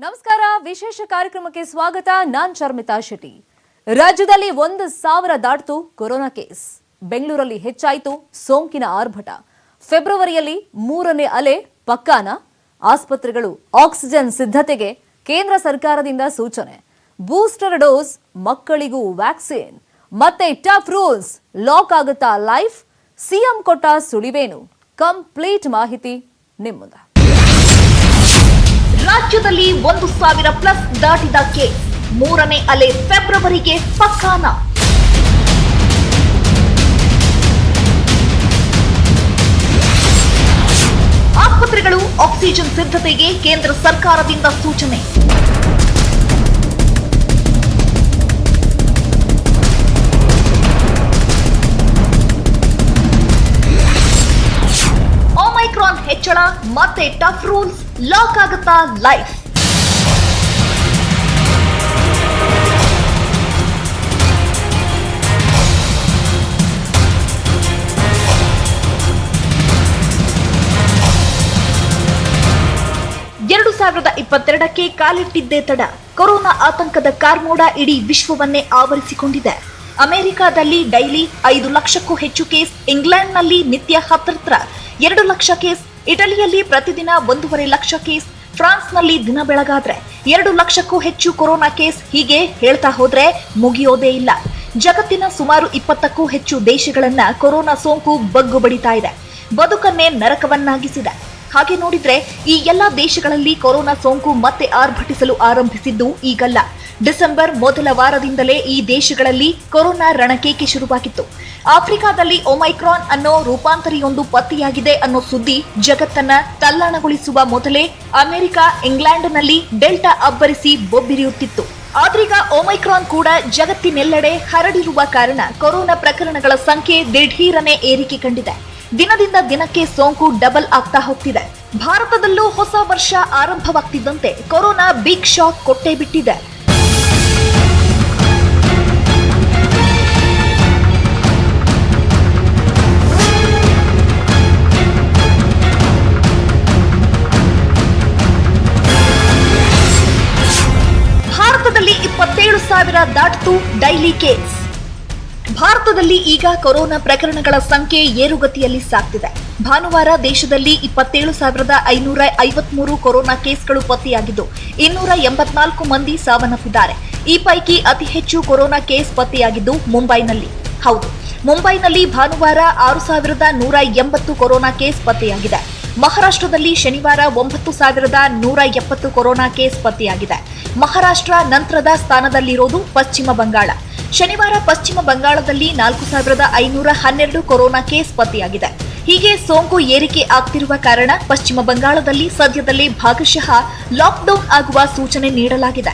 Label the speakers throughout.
Speaker 1: ನಮಸ್ಕಾರ, ವಿಶೇಷ ಕಾರ್ಯಕ್ರಮಕ್ಕೆ ಸ್ವಾಗತ. ನಾನ್ ಶರ್ಮಿತಾ ಶೆಟ್ಟಿ. ರಾಜ್ಯದಲ್ಲಿ 1,000 ದಾಟಿತು ಕೊರೋನಾ ಕೇಸ್. ಬೆಂಗಳೂರಲ್ಲಿ ಹೆಚ್ಚಾಯಿತು ಸೋಂಕಿನ ಆರ್ಭಟ. ಫೆಬ್ರವರಿಯಲ್ಲಿ 3ನೇ ಅಲೆ ಪಕ್ಕಾನ? ಆಸ್ಪತ್ರೆಗಳು ಆಕ್ಸಿಜನ್ ಸಿದ್ಧತೆಗೆ ಕೇಂದ್ರ ಸರ್ಕಾರದಿಂದ ಸೂಚನೆ. ಬೂಸ್ಟರ್ ಡೋಸ್, ಮಕ್ಕಳಿಗೂ ವ್ಯಾಕ್ಸಿನ್. ಮತ್ತೆ ಟಫ್ ರೂಲ್ಸ್, ಲಾಕ್ ಆಗುತ್ತಾ ಲೈಫ್? ಸಿಎಂ ಕೊಟ್ಟ ಸುಳಿವೇನು? ಕಂಪ್ಲೀಟ್ ಮಾಹಿತಿ ನಿಮ್ಮುಂದ.
Speaker 2: ರಾಜ್ಯದಲ್ಲಿ 1,000+ ದಾಟಿದ ಕೇಸ್. 3ನೇ ಅಲೆ ಫೆಬ್ರವರಿಗೆ ಪಕ್ಕಾನ? ಆಸ್ಪತ್ರೆಗಳು ಆಕ್ಸಿಜನ್ ಸಿದ್ಧತೆಗೆ ಕೇಂದ್ರ ಸರ್ಕಾರದಿಂದ ಸೂಚನೆ. ಒಮೈಕ್ರಾನ್ ಹೆಚ್ಚಳ, ಮತ್ತೆ ಟಫ್ ರೂಲ್ಸ್, ಲಾಕ್ ಆಗುತ್ತಾ ಲೈಫ್? ಎರಡು 2022ಕ್ಕೆ ಕಾಲಿಟ್ಟಿದ್ದೇ ತಡ. ಕೊರೋನಾ ಆತಂಕದ ಕಾರ್ಮೋಡ ಇಡೀ ವಿಶ್ವವನ್ನೇ ಆವರಿಸಿಕೊಂಡಿದೆ. ಅಮೆರಿಕಾದಲ್ಲಿ ಡೈಲಿ 5 ಲಕ್ಷಕ್ಕೂ ಹೆಚ್ಚು ಕೇಸ್, ಇಂಗ್ಲೆಂಡ್ನಲ್ಲಿ ನಿತ್ಯ ಹತ್ತಿರ 2 ಲಕ್ಷ ಕೇಸ್, ಇಟಲಿಯಲ್ಲಿ ಪ್ರತಿದಿನ 1.5 ಲಕ್ಷ ಕೇಸ್, ಫ್ರಾನ್ಸ್ನಲ್ಲಿ ದಿನ ಬೆಳಗಾದ್ರೆ 2 ಲಕ್ಷಕ್ಕೂ ಹೆಚ್ಚು ಕೊರೋನಾ ಕೇಸ್. ಹೀಗೆ ಹೇಳ್ತಾ ಹೋದ್ರೆ ಮುಗಿಯೋದೇ ಇಲ್ಲ. ಜಗತ್ತಿನ ಸುಮಾರು 20ಕ್ಕೂ ಹೆಚ್ಚು ದೇಶಗಳನ್ನ ಕೊರೋನಾ ಸೋಂಕು ಬಗ್ಗು ಬಡಿತಾ ಇದೆ, ಬದುಕನ್ನೇ ನರಕವನ್ನಾಗಿಸಿದೆ. ಹಾಗೆ ನೋಡಿದ್ರೆ ಈ ಎಲ್ಲಾ ದೇಶಗಳಲ್ಲಿ ಕೊರೋನಾ ಸೋಂಕು ಮತ್ತೆ ಆರ್ಭಟಿಸಲು ಆರಂಭಿಸಿದ್ದು ಈಗಲ್ಲ. ಡಿಸೆಂಬರ್ ಮೊದಲ ವಾರದಿಂದಲೇ ಈ ದೇಶಗಳಲ್ಲಿ ಕೊರೋನಾ ರಣಕೇಕೆ ಶುರುವಾಗಿತ್ತು. ಆಫ್ರಿಕಾದಲ್ಲಿ ಒಮೈಕ್ರಾನ್ ಅನ್ನೋ ರೂಪಾಂತರಿಯೊಂದು ಪತ್ತೆಯಾಗಿದೆ ಅನ್ನೋ ಸುದ್ದಿ ಜಗತ್ತನ್ನ ತಲ್ಲಣಗೊಳಿಸುವ ಮೊದಲೇ ಅಮೆರಿಕ, ಇಂಗ್ಲೆಂಡ್ನಲ್ಲಿ ಡೆಲ್ಟಾ ಅಬ್ಬರಿಸಿ ಬೊಬ್ಬಿರಿಯುತ್ತಿತ್ತು. ಆದ್ರೀಗ ಒಮೈಕ್ರಾನ್ ಕೂಡ ಜಗತ್ತಿನೆಲ್ಲೆಡೆ ಹರಡಿರುವ ಕಾರಣ ಕೊರೋನಾ ಪ್ರಕರಣಗಳ ಸಂಖ್ಯೆ ದಿಢೀರನೆ ಏರಿಕೆ ಕಂಡಿದೆ. ದಿನದಿಂದ ದಿನಕ್ಕೆ ಸೋಂಕು ಡಬಲ್ ಆಗ್ತಾ ಹೋಗ್ತಿದೆ. ಭಾರತದಲ್ಲೂ ಹೊಸ ವರ್ಷ ಆರಂಭವಾಗ್ತಿದ್ದಂತೆ ಕೊರೋನಾ ಬಿಗ್ ಶಾಕ್ ಕೊಟ್ಟೇ ಬಿಟ್ಟಿದೆ. ಭಾರತದಲ್ಲಿ 27,000 ದಾಟಿತು ಡೈಲಿ ಕೇಸ್. ಭಾರತದಲ್ಲಿ ಈಗ ಕೊರೋನಾ ಪ್ರಕರಣಗಳ ಸಂಖ್ಯೆ ಏರುಗತಿಯಲ್ಲಿ ಸಾಗ್ತಿದೆ. ಭಾನುವಾರ ದೇಶದಲ್ಲಿ 27,553 ಕೊರೋನಾ ಕೇಸ್ಗಳು ಪತ್ತೆಯಾಗಿದ್ದು 284 ಮಂದಿ ಸಾವನ್ನಪ್ಪಿದ್ದಾರೆ. ಈ ಪೈಕಿ ಅತಿ ಹೆಚ್ಚು ಕೊರೋನಾ ಕೇಸ್ ಪತ್ತೆಯಾಗಿದ್ದು ಮುಂಬೈನಲ್ಲಿ. ಹೌದು, ಮುಂಬೈನಲ್ಲಿ ಭಾನುವಾರ 6,180 ಕೊರೋನಾ ಕೇಸ್ ಪತ್ತೆಯಾಗಿದೆ. ಮಹಾರಾಷ್ಟ್ರದಲ್ಲಿ ಶನಿವಾರ 9,170 ಕೊರೋನಾ ಕೇಸ್ ಪತ್ತೆಯಾಗಿದೆ. ಮಹಾರಾಷ್ಟ್ರ ನಂತರದ ಸ್ಥಾನದಲ್ಲಿರೋದು ಪಶ್ಚಿಮ ಬಂಗಾಳ. ಶನಿವಾರ ಪಶ್ಚಿಮ ಬಂಗಾಳದಲ್ಲಿ 4,512 ಕೊರೋನಾ ಕೇಸ್ ಪತ್ತೆಯಾಗಿದೆ. ಹೀಗೆ ಸೋಂಕು ಏರಿಕೆ ಆಗ್ತಿರುವ ಕಾರಣ ಪಶ್ಚಿಮ ಬಂಗಾಳದಲ್ಲಿ ಸದ್ಯದಲ್ಲೇ ಭಾಗಶಃ ಲಾಕ್ಡೌನ್ ಆಗುವ ಸೂಚನೆ ನೀಡಲಾಗಿದೆ.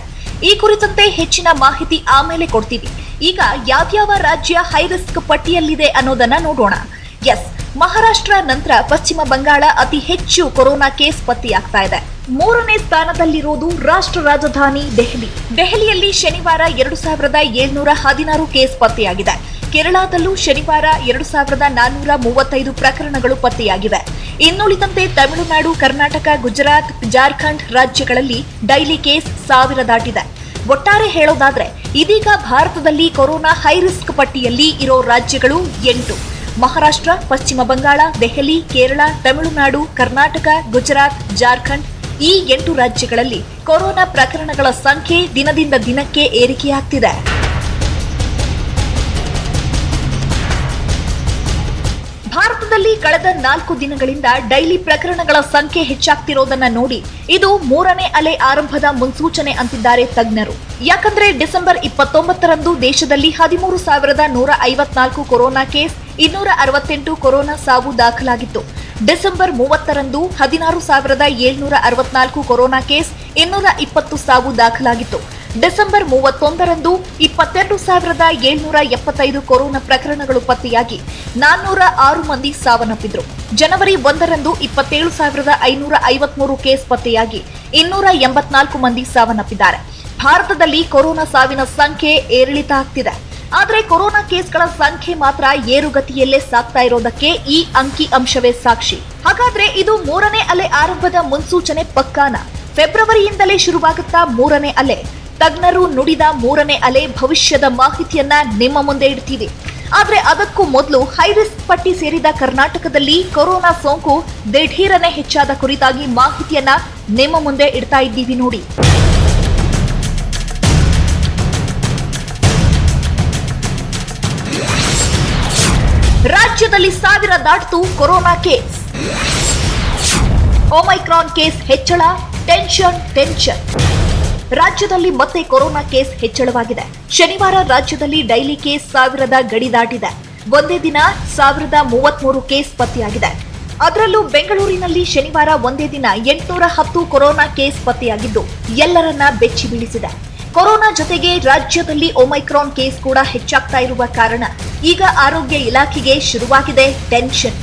Speaker 2: ಈ ಕುರಿತಂತೆ ಹೆಚ್ಚಿನ ಮಾಹಿತಿ ಆಮೇಲೆ ಕೊಡ್ತೀವಿ. ಈಗ ಯಾವ್ಯಾವ ರಾಜ್ಯ ಹೈ ರಿಸ್ಕ್ ಪಟ್ಟಿಯಲ್ಲಿದೆ ಅನ್ನೋದನ್ನ ನೋಡೋಣ. ಎಸ್, ಮಹಾರಾಷ್ಟ್ರ ನಂತರ ಪಶ್ಚಿಮ ಬಂಗಾಳ ಅತಿ ಹೆಚ್ಚು ಕೊರೋನಾ ಕೇಸ್ ಪತ್ತೆಯಾಗ್ತಾ ಇದೆ. 3ನೇ ಸ್ಥಾನದಲ್ಲಿರೋದು ರಾಷ್ಟ್ರ ರಾಜಧಾನಿ ದೆಹಲಿ. ದೆಹಲಿಯಲ್ಲಿ ಶನಿವಾರ 2,716 ಕೇಸ್ ಪತ್ತೆಯಾಗಿದೆ. ಕೇರಳದಲ್ಲೂ ಶನಿವಾರ 2,435 ಪ್ರಕರಣಗಳು ಪತ್ತೆಯಾಗಿವೆ. ಇನ್ನುಳಿದಂತೆ ತಮಿಳುನಾಡು, ಕರ್ನಾಟಕ, ಗುಜರಾತ್, ಜಾರ್ಖಂಡ್ ರಾಜ್ಯಗಳಲ್ಲಿ ಡೈಲಿ ಕೇಸ್ 1,000 ದಾಟಿದೆ. ಒಟ್ಟಾರೆ ಹೇಳೋದಾದ್ರೆ ಇದೀಗ ಭಾರತದಲ್ಲಿ ಕೊರೋನಾ ಹೈ ರಿಸ್ಕ್ ಪಟ್ಟಿಯಲ್ಲಿ ಇರೋ ರಾಜ್ಯಗಳು 8: ಮಹಾರಾಷ್ಟ್ರ, ಪಶ್ಚಿಮ ಬಂಗಾಳ, ದೆಹಲಿ, ಕೇರಳ, ತಮಿಳುನಾಡು, ಕರ್ನಾಟಕ, ಗುಜರಾತ್, ಜಾರ್ಖಂಡ್. ಈ 8 ರಾಜ್ಯಗಳಲ್ಲಿ ಕೊರೋನಾ ಪ್ರಕರಣಗಳ ಸಂಖ್ಯೆ ದಿನದಿಂದ ದಿನಕ್ಕೆ ಏರಿಕೆಯಾಗ್ತಿದೆ. ಭಾರತದಲ್ಲಿ ಕಳೆದ 4 ದಿನಗಳಿಂದ ಡೈಲಿ ಪ್ರಕರಣಗಳ ಸಂಖ್ಯೆ ಹೆಚ್ಚಾಗ್ತಿರೋದನ್ನ ನೋಡಿ ಇದು 3ನೇ ಅಲೆ ಆರಂಭದ ಮುನ್ಸೂಚನೆ ಅಂತಿದ್ದಾರೆ ತಜ್ಞರು. ಯಾಕಂದ್ರೆ ಡಿಸೆಂಬರ್ 29ರಂದು ದೇಶದಲ್ಲಿ 13,154 ಕೊರೋನಾ ಕೇಸ್, 268 ಕೊರೋನಾ ಸಾವು ದಾಖಲಾಗಿತ್ತು. ಡಿಸೆಂಬರ್ 30ರಂದು 16,764 ಕೊರೋನಾ ಕೇಸ್, 220 ಸಾವು ದಾಖಲಾಗಿತ್ತು. ಡಿಸೆಂಬರ್ 31ರಂದು 22,775 ಕೊರೋನಾ ಪ್ರಕರಣಗಳು ಪತ್ತೆಯಾಗಿ 406 ಮಂದಿ ಸಾವನ್ನಪ್ಪಿದ್ರು. ಜನವರಿ 1ರಂದು 27,553 ಕೇಸ್ ಪತ್ತೆಯಾಗಿ 284 ಮಂದಿ ಸಾವನ್ನಪ್ಪಿದ್ದಾರೆ. ಭಾರತದಲ್ಲಿ ಕೊರೋನಾ ಸಾವಿನ ಸಂಖ್ಯೆ ಏರಿಳಿತ ಆಗ್ತಿದೆ. ಆದರೆ ಕೊರೋನಾ ಕೇಸ್ಗಳ ಸಂಖ್ಯೆ ಮಾತ್ರ ಏರುಗತಿಯಲ್ಲೇ ಸಾಗ್ತಾ ಇರೋದಕ್ಕೆ ಈ ಅಂಕಿ ಅಂಶವೇ ಸಾಕ್ಷಿ. ಹಾಗಾದ್ರೆ ಇದು 3ನೇ ಅಲೆ ಆರಂಭದ ಮುನ್ಸೂಚನೆ ಪಕ್ಕಾನ? ಫೆಬ್ರವರಿಯಿಂದಲೇ ಶುರುವಾಗುತ್ತಾ ಮೂರನೇ ಅಲೆ. ತಜ್ಞರು ನುಡಿದ ಮೂರನೇ ಅಲೆ ಭವಿಷ್ಯದ ಮಾಹಿತಿಯನ್ನ ನಿಮ್ಮ ಮುಂದೆ ಇಡ್ತೀವಿ. ಆದ್ರೆ ಅದಕ್ಕೂ ಮೊದಲು ಹೈರಿಸ್ಕ್ ಪಟ್ಟಿ ಸೇರಿದ ಕರ್ನಾಟಕದಲ್ಲಿ ಕೊರೋನಾ ಸೋಂಕು ದಿಢೀರನೆ ಹೆಚ್ಚಾದ ಕುರಿತಾಗಿ ಮಾಹಿತಿಯನ್ನ ನಿಮ್ಮ ಮುಂದೆ ಇಡ್ತಾ ಇದ್ದೀವಿ ನೋಡಿ. ರಾಜ್ಯದಲ್ಲಿ 1000 ದಾಟಿತು ಕೊರೋನಾ ಕೇಸ್. ಒಮೈಕ್ರಾನ್ ಕೇಸ್ ಹೆಚ್ಚಳ, ಟೆನ್ಷನ್. ರಾಜ್ಯದಲ್ಲಿ ಮತ್ತೆ ಕೊರೋನಾ ಕೇಸ್ ಹೆಚ್ಚಳವಾಗಿದೆ. ಶನಿವಾರ ರಾಜ್ಯದಲ್ಲಿ ಡೈಲಿ ಕೇಸ್ 1000 ಗಡಿ ದಾಟಿದೆ. ಒಂದೇ ದಿನ 1033 ಕೇಸ್ ಪತ್ತೆಯಾಗಿದೆ. ಅದರಲ್ಲೂ ಬೆಂಗಳೂರಿನಲ್ಲಿ ಶನಿವಾರ ಒಂದೇ ದಿನ 810 ಕೊರೋನಾ ಕೇಸ್ ಪತ್ತೆಯಾಗಿದ್ದು ಎಲ್ಲರನ್ನ ಬೆಚ್ಚಿ ಬೀಳಿಸಿದೆ. ಕೊರೋನಾ ಜೊತೆಗೆ ರಾಜ್ಯದಲ್ಲಿ ಒಮೈಕ್ರಾನ್ ಕೇಸ್ ಕೂಡ ಹೆಚ್ಚಾಗ್ತಾ ಇರುವ ಕಾರಣ ಈಗ ಆರೋಗ್ಯ ಇಲಾಖೆಗೆ ಶುರುವಾಗಿದೆ ಟೆನ್ಷನ್.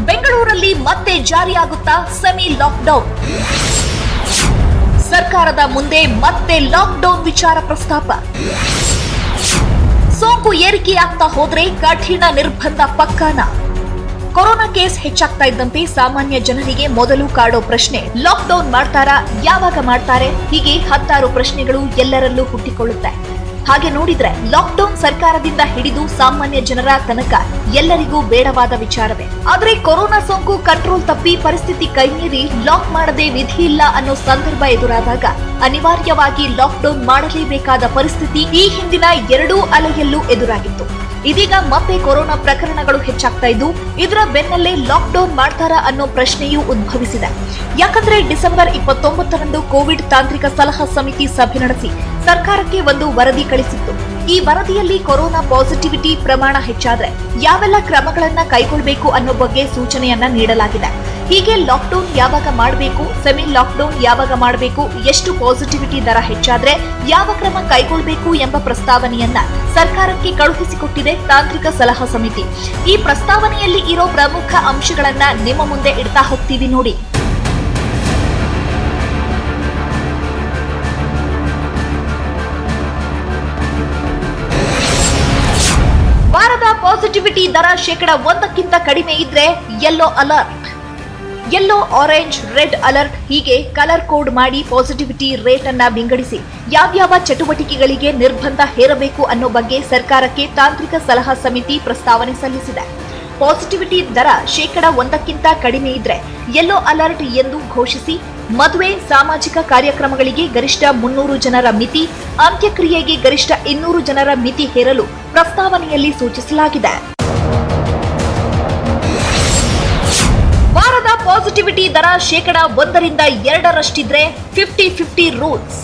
Speaker 2: ಬೆಂಗಳೂರಲ್ಲಿ ಮತ್ತೆ ಜಾರಿಯಾಗುತ್ತಾ ಸೆಮಿ ಲಾಕ್ಡೌನ್. ಸರ್ಕಾರದ ಮುಂದೆ ಮತ್ತೆ ಲಾಕ್ಡೌನ್ ವಿಚಾರ ಪ್ರಸ್ತಾಪ. ಸೋಂಕು ಏರಿಕೆಯಾಗ್ತಾ ಹೋದ್ರೆ ಕಠಿಣ ನಿರ್ಬಂಧ ಪಕ್ಕಾನ? ಕೊರೋನಾ ಕೇಸ್ ಹೆಚ್ಚಾಗ್ತಾ ಇದ್ದಂತೆ ಸಾಮಾನ್ಯ ಜನರಿಗೆ ಮೊದಲು ಕಾಡೋ ಪ್ರಶ್ನೆ, ಲಾಕ್ಡೌನ್ ಮಾಡ್ತಾರಾ, ಯಾವಾಗ ಮಾಡ್ತಾರೆ? ಹೀಗೆ 10 ಪ್ರಶ್ನೆಗಳು ಎಲ್ಲರಲ್ಲೂ ಹುಟ್ಟಿಕೊಳ್ಳುತ್ತೆ. ಹಾಗೆ ನೋಡಿದ್ರೆ ಲಾಕ್ಡೌನ್ ಸರ್ಕಾರದಿಂದ ಹಿಡಿದು ಸಾಮಾನ್ಯ ಜನರ ತನಕ ಎಲ್ಲರಿಗೂ ಬೇಡವಾದ ವಿಚಾರವೇ. ಆದ್ರೆ ಕೊರೋನಾ ಸೋಂಕು ಕಂಟ್ರೋಲ್ ತಪ್ಪಿ ಪರಿಸ್ಥಿತಿ ಕೈಮೀರಿ ಲಾಕ್ ಮಾಡದೆ ವಿಧಿ ಇಲ್ಲ ಅನ್ನೋ ಸಂದರ್ಭ ಎದುರಾದಾಗ ಅನಿವಾರ್ಯವಾಗಿ ಲಾಕ್ಡೌನ್ ಮಾಡಲೇಬೇಕಾದ ಪರಿಸ್ಥಿತಿ ಈ ಹಿಂದಿನ 2 ಅಲೆಯಲ್ಲೂ ಎದುರಾಗಿತ್ತು. ಇದೀಗ ಮತ್ತೆ ಕೊರೋನಾ ಪ್ರಕರಣಗಳು ಹೆಚ್ಚಾಗ್ತಾ ಇದ್ದು ಇದರ ಬೆನ್ನಲ್ಲೇ ಲಾಕ್ಡೌನ್ ಮಾಡ್ತಾರಾ ಅನ್ನೋ ಪ್ರಶ್ನೆಯೂ ಉದ್ಭವಿಸಿದೆ. ಯಾಕಂದ್ರೆ ಡಿಸೆಂಬರ್ 29ರಂದು ಕೋವಿಡ್ ತಾಂತ್ರಿಕ ಸಲಹಾ ಸಮಿತಿ ಸಭೆ ನಡೆಸಿ ಸರ್ಕಾರಕ್ಕೆ ಒಂದು ವರದಿ ಕಳಿಸಿತ್ತು. ಈ ವರದಿಯಲ್ಲಿ ಕೊರೋನಾ ಪಾಸಿಟಿವಿಟಿ ಪ್ರಮಾಣ ಹೆಚ್ಚಾದ್ರೆ ಯಾವೆಲ್ಲ ಕ್ರಮಗಳನ್ನ ಕೈಗೊಳ್ಳಬೇಕು ಅನ್ನೋ ಬಗ್ಗೆ ಸೂಚನೆಯನ್ನ ನೀಡಲಾಗಿದೆ. ಹೀಗೆ ಲಾಕ್ಡೌನ್ ಯಾವಾಗ ಮಾಡಬೇಕು, ಸೆಮಿ ಲಾಕ್ಡೌನ್ ಯಾವಾಗ ಮಾಡಬೇಕು, ಎಷ್ಟು ಪಾಸಿಟಿವಿಟಿ ದರ ಹೆಚ್ಚಾದ್ರೆ ಯಾವ ಕ್ರಮ ಕೈಗೊಳ್ಳಬೇಕು ಎಂಬ ಪ್ರಸ್ತಾವನೆಯನ್ನ ಸರ್ಕಾರಕ್ಕೆ ಕಳುಹಿಸಿಕೊಟ್ಟಿದೆ ತಾಂತ್ರಿಕ ಸಲಹಾ ಸಮಿತಿ. ಈ ಪ್ರಸ್ತಾವನೆಯಲ್ಲಿ ಇರೋ ಪ್ರಮುಖ ಅಂಶಗಳನ್ನ ನಿಮ್ಮ ಮುಂದೆ ಇಡ್ತಾ ಹೋಗ್ತೀವಿ ನೋಡಿ. ವಾರದ ಪಾಸಿಟಿವಿಟಿ ದರ 1%ಕ್ಕಿಂತ ಕಡಿಮೆ ಇದ್ರೆ yellow alert. Yellow, orange, red alert ಹೀಗೆ ಕಲರ್ ಕೋಡ್ ಮಾಡಿ ಪಾಸಿಟಿವಿಟಿ ರೇಟ್ ಅನ್ನ ವಿಂಗಡಿಸಿ ಯಾವ್ಯಾವ ಚಟುವಟಿಕೆಗಳಿಗೆ ನಿರ್ಬಂಧ ಹೇರಬೇಕು ಅನ್ನೋ ಬಗ್ಗೆ ಸರ್ಕಾರಕ್ಕೆ ತಾಂತ್ರಿಕ ಸಲಹಾ ಸಮಿತಿ ಪ್ರಸ್ತಾವನೆ ಸಲ್ಲಿಸಿದೆ. ಪಾಸಿಟಿವಿಟಿ ದರ 1%ಕ್ಕಿಂತ ಕಡಿಮೆ ಇದ್ರೆ ಯೆಲ್ಲೋ ಅಲರ್ಟ್ ಎಂದು ಘೋಷಿಸಿ ಮದುವೆ, ಸಾಮಾಜಿಕ ಕಾರ್ಯಕ್ರಮಗಳಿಗೆ ಗರಿಷ್ಠ 300 ಜನರ ಮಿತಿ, ಅಂತ್ಯಕ್ರಿಯೆಗೆ ಗರಿಷ್ಠ 200 ಜನರ ಮಿತಿ ಹೇರಲು ಪ್ರಸ್ತಾವನೆಯಲ್ಲಿ ಸೂಚಿಸಲಾಗಿದೆ. ವಾರದ ಪಾಸಿಟಿವಿಟಿ ದರ 1% 2% 50-50 ರೂಲ್ಸ್.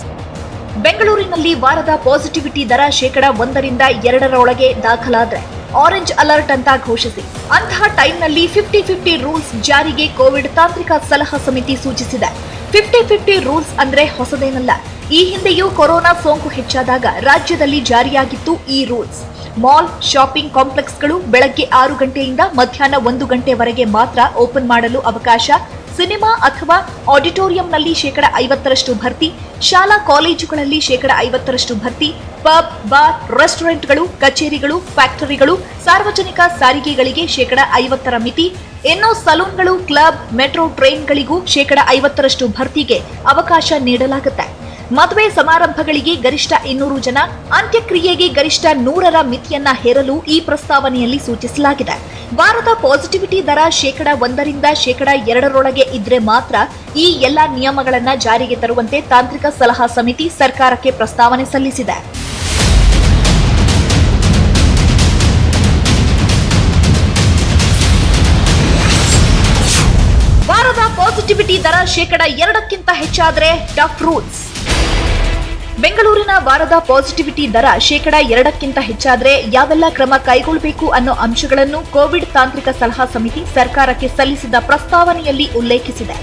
Speaker 2: ಬೆಂಗಳೂರಿನಲ್ಲಿ ವಾರದ ಪಾಸಿಟಿವಿಟಿ ದರ 1% 2% ದಾಖಲಾದ್ರೆ ಆರೆಂಜ್ ಅಲರ್ಟ್ ಅಂತ ಘೋಷಿಸಿ ಅಂತಹ ಟೈಮ್ನಲ್ಲಿ 50-50 ರೂಲ್ಸ್ ಜಾರಿಗೆ ಕೋವಿಡ್ ತಾಂತ್ರಿಕ ಸಲಹಾ ಸಮಿತಿ ಸೂಚಿಸಿದೆ. 50-50 ರೂಲ್ಸ್ ಅಂದ್ರೆ ಹೊಸದೇನಲ್ಲ. ಈ ಹಿಂದೆಯೂ ಕೊರೋನಾ ಸೋಂಕು ಹೆಚ್ಚಾದಾಗ ರಾಜ್ಯದಲ್ಲಿ ಜಾರಿಯಾಗಿತ್ತು ಈ ರೂಲ್ಸ್. ಮಾಲ್, ಶಾಪಿಂಗ್ ಕಾಂಪ್ಲೆಕ್ಸ್ಗಳು ಬೆಳಗ್ಗೆ 6 ಗಂಟೆಯಿಂದ ಮಧ್ಯಾಹ್ನ 1 ಗಂಟೆವರೆಗೆ ಮಾತ್ರ ಓಪನ್ ಮಾಡಲು ಅವಕಾಶ. ಸಿನಿಮಾ ಅಥವಾ ಆಡಿಟೋರಿಯಂನಲ್ಲಿ 50% ಭರ್ತಿ, ಶಾಲಾ ಕಾಲೇಜುಗಳಲ್ಲಿ 50% ಭರ್ತಿ, ಪಬ್, ಬಾರ್, ರೆಸ್ಟೋರೆಂಟ್ಗಳು, ಕಚೇರಿಗಳು, ಫ್ಯಾಕ್ಟರಿಗಳು, ಸಾರ್ವಜನಿಕ ಸಾರಿಗೆಗಳಿಗೆ 50% ಮಿತಿ. ಇನ್ನು ಸಲೂನ್ಗಳು, ಕ್ಲಬ್, ಮೆಟ್ರೋ ಟ್ರೈನ್ಗಳಿಗೂ 50% ಭರ್ತಿಗೆ ಅವಕಾಶ ನೀಡಲಾಗುತ್ತೆ. ಮದುವೆ ಸಮಾರಂಭಗಳಿಗೆ ಗರಿಷ್ಠ 200 ಜನ, ಅಂತ್ಯಕ್ರಿಯೆಗೆ ಗರಿಷ್ಠ 100ರ ಮಿತಿಯನ್ನ ಹೇರಲು ಈ ಪ್ರಸ್ತಾವನೆಯಲ್ಲಿ ಸೂಚಿಸಲಾಗಿದೆ. ವಾರದ ಪಾಸಿಟಿವಿಟಿ ದರ 1% 2% ಇದ್ರೆ ಮಾತ್ರ ಈ ಎಲ್ಲಾ ನಿಯಮಗಳನ್ನ ಜಾರಿಗೆ ತರುವಂತೆ ತಾಂತ್ರಿಕ ಸಲಹಾ ಸಮಿತಿ ಸರ್ಕಾರಕ್ಕೆ ಪ್ರಸ್ತಾವನೆ ಸಲ್ಲಿಸಿದೆ. ವಾರದ ಪಾಸಿಟಿವಿಟಿ ದರ 2%ಕ್ಕಿಂತ ಹೆಚ್ಚಾದ್ರೆ ಟಫ್ ರೂಲ್ಸ್. ಬೆಂಗಳೂರಿನ ವಾರದ ಪಾಸಿಟಿವಿಟಿ ದರ 2%ಕ್ಕಿಂತ ಹೆಚ್ಚಾದ್ರೆ ಯಾವೆಲ್ಲ ಕ್ರಮ ಕೈಗೊಳ್ಳಬೇಕು ಅನ್ನೋ ಅಂಶಗಳನ್ನು ಕೋವಿಡ್ ತಾಂತ್ರಿಕ ಸಲಹಾ ಸಮಿತಿ ಸರ್ಕಾರಕ್ಕೆ ಸಲ್ಲಿಸಿದ ಪ್ರಸ್ತಾವನೆಯಲ್ಲಿ ಉಲ್ಲೇಖಿಸಿದೆ.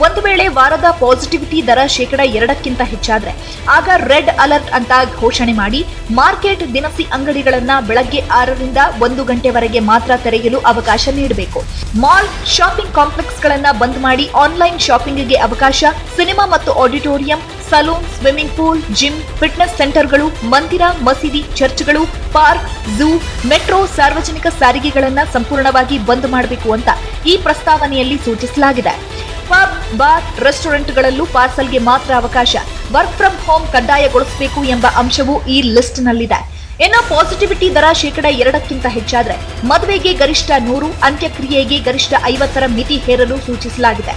Speaker 2: ಒಂದು ವೇಳೆ ವಾರದ ಪಾಸಿಟಿವಿಟಿ ದರ 2% ಹೆಚ್ಚಾದ್ರೆ ಆಗ ರೆಡ್ ಅಲರ್ಟ್ ಅಂತ ಘೋಷಣೆ ಮಾಡಿ ಮಾರ್ಕೆಟ್ ದಿನಸಿ ಅಂಗಡಿಗಳನ್ನ ಬೆಳಗ್ಗೆ 6ರಿಂದ 1 ಗಂಟೆವರೆಗೆ ಮಾತ್ರ ತೆರೆಯಲು ಅವಕಾಶ ನೀಡಬೇಕು. ಮಾಲ್, ಶಾಪಿಂಗ್ ಕಾಂಪ್ಲೆಕ್ಸ್ ಗಳನ್ನ ಬಂದ್ ಮಾಡಿ ಆನ್ಲೈನ್ ಶಾಪಿಂಗ್ಗೆ ಅವಕಾಶ. ಸಿನಿಮಾ ಮತ್ತು auditorium, salon, swimming pool, gym, fitness ಸೆಂಟರ್ಗಳು, ಮಂದಿರ, ಮಸೀದಿ, ಚರ್ಚ್ಗಳು, ಪಾರ್ಕ್, ಝೂ, ಮೆಟ್ರೋ, ಸಾರ್ವಜನಿಕ ಸಾರಿಗೆಗಳನ್ನ ಸಂಪೂರ್ಣವಾಗಿ ಬಂದ್ ಮಾಡಬೇಕು ಅಂತ ಈ ಪ್ರಸ್ತಾವನೆಯಲ್ಲಿ ಸೂಚಿಸಲಾಗಿದೆ. ಪಬ್, ಬಾರ್, ರೆಸ್ಟೋರೆಂಟ್ಗಳಲ್ಲೂ ಪಾರ್ಸಲ್ಗೆ ಮಾತ್ರ ಅವಕಾಶ. ವರ್ಕ್ ಫ್ರಂ ಹೋಮ್ ಕಡ್ಡಾಯಗೊಳಿಸಬೇಕು ಎಂಬ ಅಂಶವೂ ಈ ಲಿಸ್ಟ್ನಲ್ಲಿದೆ. ಇನ್ನು ಪಾಸಿಟಿವಿಟಿ ದರ 2% ಹೆಚ್ಚಾದ್ರೆ ಮದುವೆಗೆ ಗರಿಷ್ಠ 100, ಅಂತ್ಯಕ್ರಿಯೆಗೆ ಗರಿಷ್ಠ 50ರ ಮಿತಿ ಹೇರಲು ಸೂಚಿಸಲಾಗಿದೆ.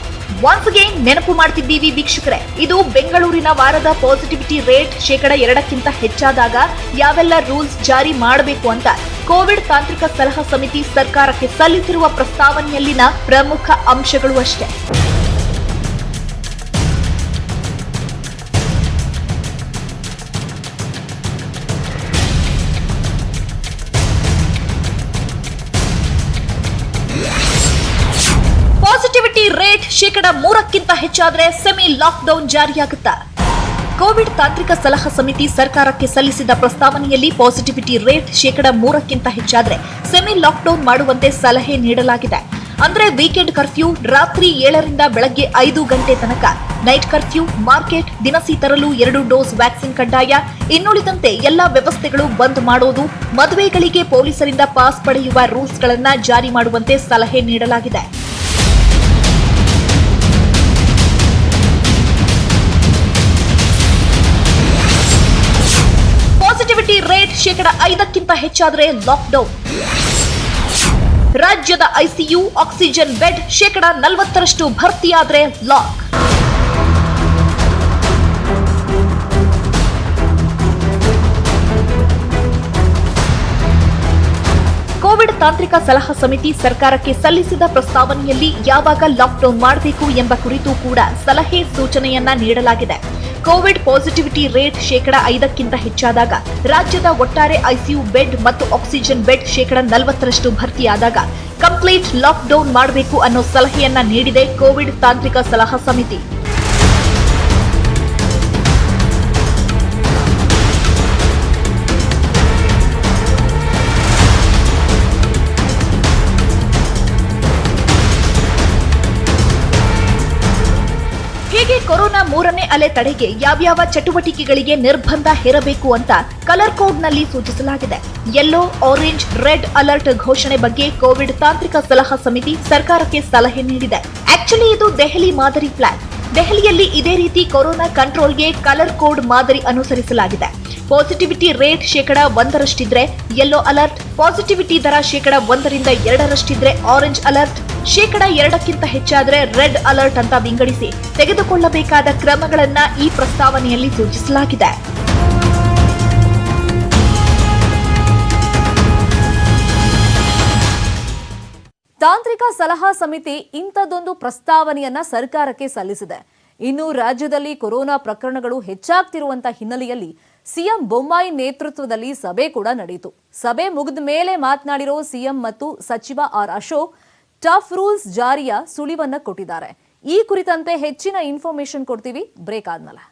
Speaker 2: ಒನ್ಸ್ ಅಗೇನ್ ನೆನಪು ಮಾಡ್ತಿದ್ದೀವಿ ವೀಕ್ಷಕರೇ, ಇದು ಬೆಂಗಳೂರಿನ ವಾರದ ಪಾಸಿಟಿವಿಟಿ ರೇಟ್ 2% ಹೆಚ್ಚಾದಾಗ ಯಾವೆಲ್ಲ ರೂಲ್ಸ್ ಜಾರಿ ಮಾಡಬೇಕು ಅಂತ ಕೋವಿಡ್ ತಾಂತ್ರಿಕ ಸಲಹಾ ಸಮಿತಿ ಸರ್ಕಾರಕ್ಕೆ ಸಲ್ಲಿಸಿರುವ ಪ್ರಸ್ತಾವನೆಯಲ್ಲಿನ ಪ್ರಮುಖ ಅಂಶಗಳು ಅಷ್ಟೇ. ಪಾಸಿಟಿವಿಟಿ ರೇಟ್ 3% ಹೆಚ್ಚಾದ್ರೆ ಸೆಮಿ ಲಾಕ್ಡೌನ್ ಜಾರಿಯಾಗುತ್ತಾ? ಕೋವಿಡ್ ತಾಂತ್ರಿಕ ಸಲಹಾ ಸಮಿತಿ ಸರ್ಕಾರಕ್ಕೆ ಸಲ್ಲಿಸಿದ ಪ್ರಸ್ತಾವನೆಯಲ್ಲಿ ಪಾಸಿಟಿವಿಟಿ ರೇಟ್ 3% ಹೆಚ್ಚಾದ್ರೆ ಸೆಮಿ ಲಾಕ್ಡೌನ್ ಮಾಡುವಂತೆ ಸಲಹೆ ನೀಡಲಾಗಿದೆ. ಅಂದ್ರೆ ವೀಕೆಂಡ್ ಕರ್ಫ್ಯೂ, ರಾತ್ರಿ 7ರಿಂದ ಬೆಳಗ್ಗೆ 5 ಗಂಟೆ ತನಕ, ನೈಟ್ ಕರ್ಫ್ಯೂ, ಮಾರ್ಕೆಟ್, ದಿನಸಿ ತರಲು 2 ಡೋಸ್ ವ್ಯಾಕ್ಸಿನ್ ಕಡ್ಡಾಯ, ಇನ್ನುಳಿದಂತೆ ಎಲ್ಲಾ ವ್ಯವಸ್ಥೆಗಳು ಬಂದ್ ಮಾಡೋದು, ಮದುವೆಗಳಿಗೆ ಪೊಲೀಸರಿಂದ ಪಾಸ್ ಪಡೆಯುವ ರೂಲ್ಸ್ಗಳನ್ನ ಜಾರಿ ಮಾಡುವಂತೆ ಸಲಹೆ ನೀಡಲಾಗಿದೆ. ಪಾಸಿಟಿವಿಟಿ ರೇಟ್ 5% ಹೆಚ್ಚಾದ್ರೆ ಲಾಕ್ಡೌನ್. ರಾಜ್ಯದ ಐಸಿಯು, ಆಕ್ಸಿಜನ್ ಬೆಡ್ 40% ಭರ್ತಿಯಾದ್ರೆ ಲಾಕ್. ಕೋವಿಡ್ ತಾಂತ್ರಿಕ ಸಲಹಾ ಸಮಿತಿ ಸರ್ಕಾರಕ್ಕೆ ಸಲ್ಲಿಸಿದ ಪ್ರಸ್ತಾವನೆಯಲ್ಲಿ ಯಾವಾಗ ಲಾಕ್ಡೌನ್ ಮಾಡಬೇಕು ಎಂಬ ಕುರಿತು ಕೂಡ ಸಲಹೆ ಸೂಚನೆಯನ್ನ ನೀಡಲಾಗಿದೆ. ಕೋವಿಡ್ ಪಾಸಿಟಿವಿಟಿ ರೇಟ್ 5% ಹೆಚ್ಚಾದಾಗ ರಾಜ್ಯದ ಒಟ್ಟಾರೆ ಐಸಿಯು ಬೆಡ್ ಮತ್ತು ಆಕ್ಸಿಜನ್ ಬೆಡ್ 40% ಭರ್ತಿಯಾದಾಗ ಕಂಪ್ಲೀಟ್ ಲಾಕ್ಡೌನ್ ಮಾಡಬೇಕು ಅನ್ನೋ ಸಲಹೆಯನ್ನ ನೀಡಿದೆ ಕೋವಿಡ್ ತಾಂತ್ರಿಕ ಸಲಹಾ ಸಮಿತಿ. ಹೀಗೆ ಕೊರೋನಾ 3ನೇ ಅಲೆ ತಡೆಗೆ ಯಾವ್ಯಾವ ಚಟುವಟಿಕೆಗಳಿಗೆ ನಿರ್ಬಂಧ ಹೇರಬೇಕು ಅಂತ ಕಲರ್ ಕೋಡ್ ನಲ್ಲಿ ಸೂಚಿಸಲಾಗಿದೆ. ಯೆಲ್ಲೋ, ಆರೆಂಜ್, ರೆಡ್ ಅಲರ್ಟ್ ಘೋಷಣೆ ಬಗ್ಗೆ ಕೋವಿಡ್ ತಾಂತ್ರಿಕ ಸಲಹಾ ಸಮಿತಿ ಸರ್ಕಾರಕ್ಕೆ ಸಲಹೆ ನೀಡಿದೆ. ಆಕ್ಚುಲಿ ಇದು ದೆಹಲಿ ಮಾದರಿ ಪ್ಲಾನ್. ದೆಹಲಿಯಲ್ಲಿ ಇದೇ ರೀತಿ ಕೊರೋನಾ ಕಂಟ್ರೋಲ್ಗೆ ಕಲರ್ ಕೋಡ್ ಮಾದರಿ ಅನುಸರಿಸಲಾಗಿದೆ. Positivity rate 1% yellow alert, positivity ದರ 1ರಿಂದ 2% ಆರೆಂಜ್ ಅಲರ್ಟ್, 2% ಹೆಚ್ಚಾದ್ರೆ ರೆಡ್ ಅಲರ್ಟ್ ಅಂತ ವಿಂಗಡಿಸಿ ತೆಗೆದುಕೊಳ್ಳಬೇಕಾದ ಕ್ರಮಗಳನ್ನ ಈ ಪ್ರಸ್ತಾವನೆಯಲ್ಲಿ ಸೂಚಿಸಲಾಗಿದೆ.
Speaker 1: ತಾಂತ್ರಿಕ ಸಲಹಾ ಸಮಿತಿ ಇಂಥದ್ದೊಂದು ಪ್ರಸ್ತಾವನೆಯನ್ನ ಸರ್ಕಾರಕ್ಕೆ ಸಲ್ಲಿಸಿದೆ. ಇನ್ನು ರಾಜ್ಯದಲ್ಲಿ ಕೊರೋನಾ ಪ್ರಕರಣಗಳು ಹೆಚ್ಚಾಗ್ತಿರುವಂತ ಹಿನ್ನೆಲೆಯಲ್ಲಿ ಸಿಎಂ ಬೊಮ್ಮಾಯಿ ನೇತೃತ್ವದಲ್ಲಿ ಸಭೆ ಕೂಡ ನಡೆಯಿತು. ಸಭೆ ಮುಗಿದ ಮೇಲೆ ಮಾತನಾಡಿರೋ ಸಿಎಂ ಮತ್ತು ಸಚಿವ ಆರ್ ಅಶೋಕ್ ಟಫ್ ರೂಲ್ಸ್ ಜಾರಿಯ ಸುಳಿವನ್ನ ಕೊಟ್ಟಿದ್ದಾರೆ. ಈ ಕುರಿತಂತೆ ಹೆಚ್ಚಿನ ಇನ್ಫಾರ್ಮೇಶನ್ ಕೊಡ್ತೀವಿ ಬ್ರೇಕ್ ಆದ್ಮೇಲೆ.